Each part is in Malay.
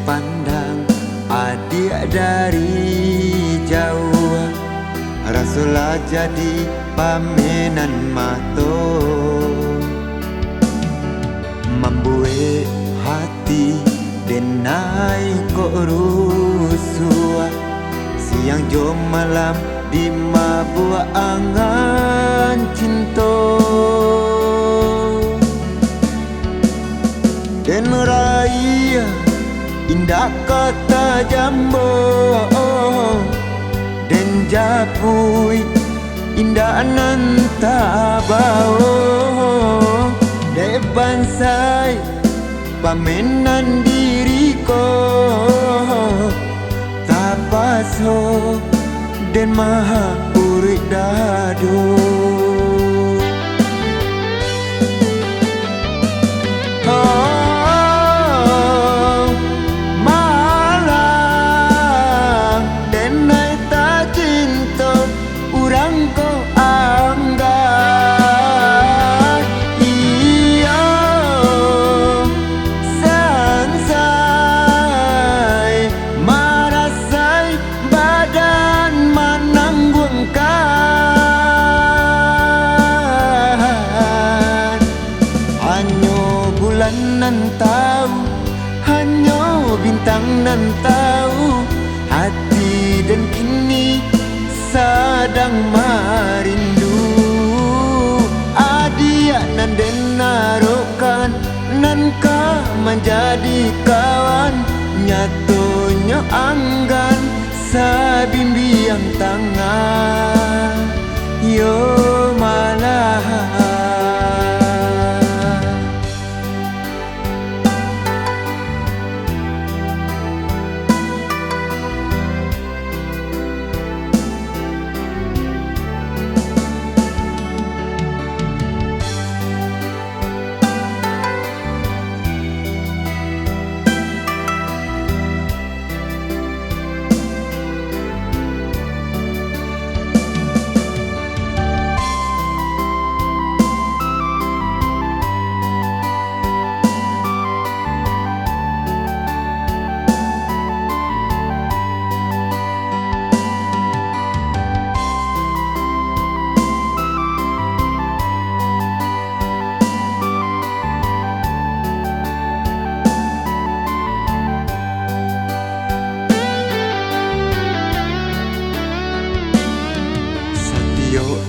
pandang adik dari jauh, Rasulullah jadi pamenan mato, membuat hati denai kok rusuh. Siang jom malam di mabuk angan cinta, dan raya indah kata jambo, dan japui indah nanta bau, de bansai pamenan diriku tapaso dan maha urik dado. Nan tahu, hanya bintang nan tahu, hati dan kini sedang merindu. Adia nan den narokan, nan ka menjadi kawan, nyatonya anggan sabimbiang tangan, yo malah.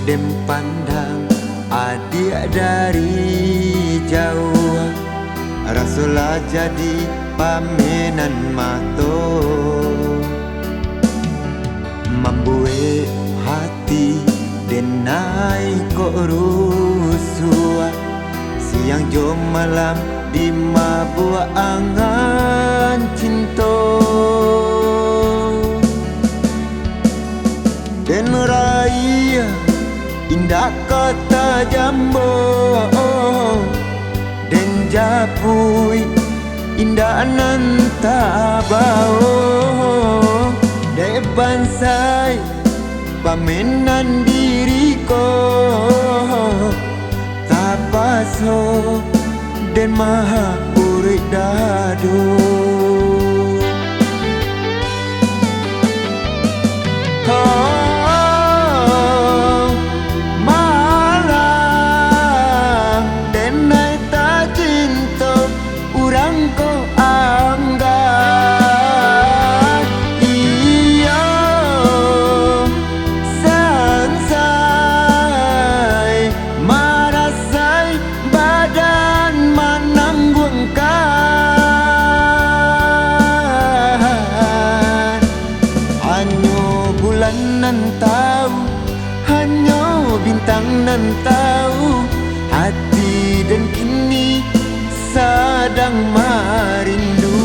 Dem pandang adik dari jauh, Rasulullah jadi pamenan mato, membuat hati denai kok rusuh. Siang jom malam di mabuk angan cinta, dan raya indah kata jambo, dan japui indah nanta bau, de bansai pamenan diriku tapaso dan maha urik dado. Nan tahu, hanya bintang nan tahu, hati dan kini sedang merindu.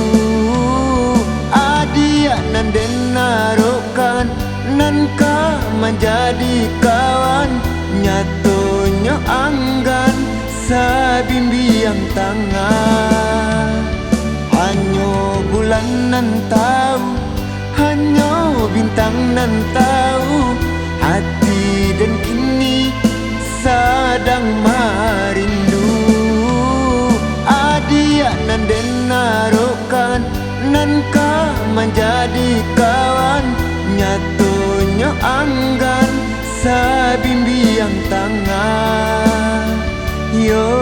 Adia nan den narokan, nan ka menjadi kawan, nyatonya anggan sabimbiang tangan. Hanya bulan nan tahu, hanya bintang nan tahu, hati dan kini sedang merindu. Adia nan den narokan, nan menjadi kawan, nyatunya anggan sabimbiang tangan. Yo